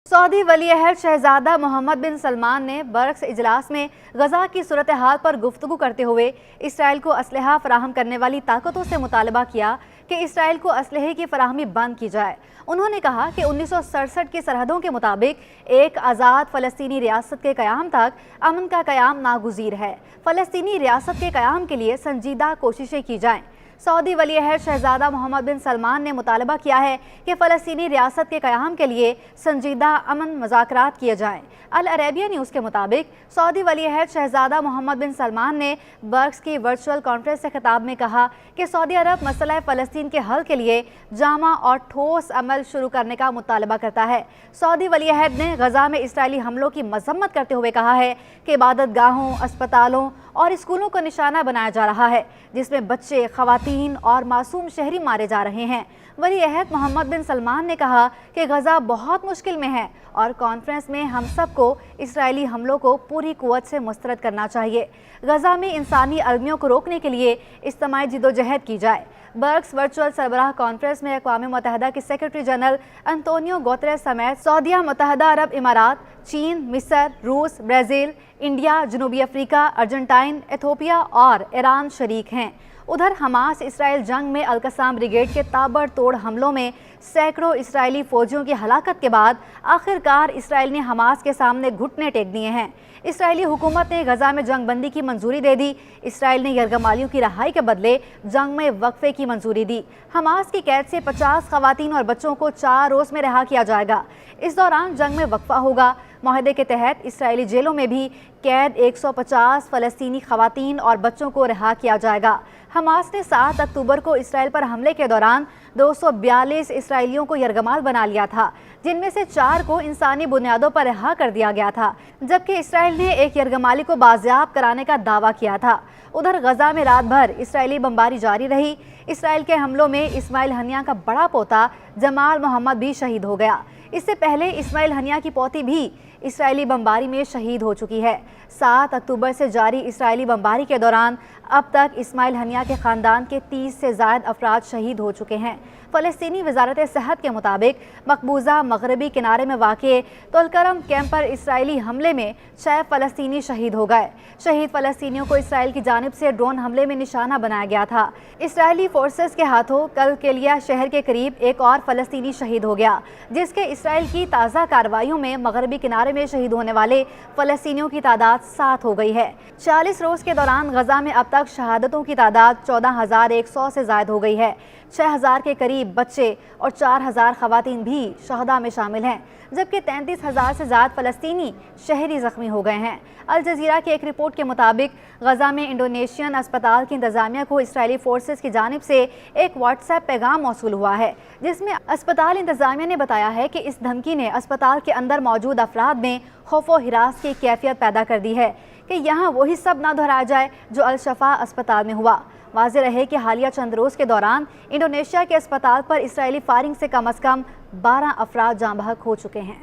Saudi वली-ए-अहद शहजादा मोहम्मद बिन सलमान ने Berks इजलास में गजा की सूरत हाल पर गुफ्तगू करते हुए इसराइल को असलहा फराहम करने वाली ताकतों से मुतालबा किया कि इसराइल को असलहे की फराहमी बंद की जाए। उन्होंने कहा कि 1967 की सरहदों के मुताबिक एक आज़ाद फ़लस्तीनी रियासत के क़याम तक अमन का क़याम नागुज़ीर है। फ़लस्तीनी रियासत के क़याम के लिए संजीदा कोशिशें की जाएँ। सऊदी वली-ए-अहद शहजादा मोहम्मद बिन सलमान ने मुतालबा किया है कि फ़लस्तीनी रियासत के क़याम के लिए संजीदा अमन मुज़ाकरात किए जाएँ। अल अरेबिया न्यूज़ के मुताबिक सऊदी वली-ए-अहद शहजादा मोहम्मद बिन सलमान ने बर्क्स की वर्चुअल कॉन्फ्रेंस से खिताब में कहा कि सऊदी अरब मसला फ़लस्तीन के हल के लिए जामा और ठोस अमल शुरू करने का मुतालबा करता है। सऊदी वली-ए-अहद ने गजा में इसराइली हमलों की मज़म्मत करते हुए कहा है कि इबादत गाहों, अस्पतालों और स्कूलों को निशाना बनाया जा रहा है, जिसमें बच्चे, ख़वातीन और मासूम शहरी मारे जा रहे हैं। वली-ए-अहद मोहम्मद बिन सलमान ने कहा कि गजा बहुत मुश्किल में है और कॉन्फ्रेंस में हम सबको इसराइली हमलों को पूरी कुव्वत से मुस्तरद करना चाहिए। गजा में इंसानी अलमियों को रोकने के लिए इज्तिमाई जिद्दोजहद की जाए। बर्क्स वर्चुअल सरबराह कॉन्फ्रेंस में अक़वाम मुत्तहिदा के सेक्रेटरी जनरल अंतोनियो गुतेरेस समेत सऊदीया, मुत्तहिदा अरब इमारात, चीन, मिस्र, रूस, ब्राज़ील, इंडिया, जनूबी अफ्रीका, अर्जेंटाइन, इथियोपिया और ईरान शरीक हैं। उधर हमास इसराइल जंग में अल-कसाम ब्रिगेड के ताबड़तोड़ हमलों में सैकड़ों इसराइली फौजियों की हलाकत के बाद आखिरकार इसराइल ने हमास के सामने घुटने टेक दिए हैं। इसराइली हुकूमत ने गजा में जंग बंदी की मंजूरी दे दी। इसराइल ने यरगमालियों की रहाई के बदले जंग में वक्फे की मंजूरी दी। हमास की कैद से 50 ख़वातीन और बच्चों को 4 रोज़ में रिहा किया जाएगा। इस दौरान जंग में वक्फा होगा। माहदे के तहत इसराइली जेलों में भी कैद 150 फ़लस्तीनी ख़वातीन और बच्चों को रिहा किया जाएगा। हमास ने 7 अक्टूबर को इसराइल पर हमले के दौरान 242 इसराइलियों को यरगमाल बना लिया था, जिनमें से 4 को इंसानी बुनियादों पर रिहा कर दिया गया था, जबकि इसराइल ने एक यरगमाली को बाजियाब कराने का दावा किया था। उधर गजा में रात भर इसराइली बमबारी जारी रही। इसराइल के हमलों में इस्माइल हनिया का बड़ा पोता जमाल मोहम्मद भी शहीद हो गया। इससे पहले इस्माइल हनिया की पोती भी इसराइली बमबारी में शहीद हो चुकी है। 7 अक्टूबर से जारी इसराइली बमबारी के दौरान अब तक इस्माइल हनिया के ख़ानदान के 30 से ज़ायद अफराद शहीद हो चुके हैं। फ़लस्तीनी वज़ारत सेहत के मुताबिक मकबूजा मगरबी किनारे में वाक़े तुलकरम कैंप पर इसराइली हमले में 6 फ़लस्तीनी शहीद हो गए। शहीद फ़लस्तीनियों को इसराइल की जानिब से ड्रोन हमले में निशाना बनाया गया था। इसराइली फोर्सेस के हाथों कल केलिया शहर के करीब एक और फ़लस्तीनी शहीद हो गया, जिसके इसराइल की ताज़ा कार्रवाइयों में मगरबी किनारे में शहीद होने वाले फ़लस्तीनियों की तादाद 7 हो गई है। 40 रोज़ के दौरान गजा में अब तक शहादतों की तादाद 14,100 से ज़ायद हो गई है। 6,000 के करीब बच्चे और 4,000 ख़वातीन भी शहदा में शामिल हैं, जबकि 33,000 से ज़्यादा फ़लस्तीनी शहरी ज़ख्मी हो गए हैं। अल जज़ीरा की एक रिपोर्ट के मुताबिक गजा में इंडोनेशियन अस्पताल की इंतज़ामिया को इसराइली फोर्सेस की जानिब से एक व्हाट्सएप पैगाम मौसूल हुआ है, जिसमें अस्पताल इंतज़ामिया ने बताया है कि इस धमकी ने अस्पताल के अंदर मौजूद अफराद में खौफ व हिरास की कैफियत पैदा कर दी है कि यहाँ वही सब न दोहराया जाए जो अल शफा अस्पताल में हुआ। वाज़ेह रहे कि हालिया चंद रोज़ के दौरान इंडोनेशिया के अस्पताल पर इसराइली फायरिंग से कम 12 अफराद जाँ बहक हो चुके हैं।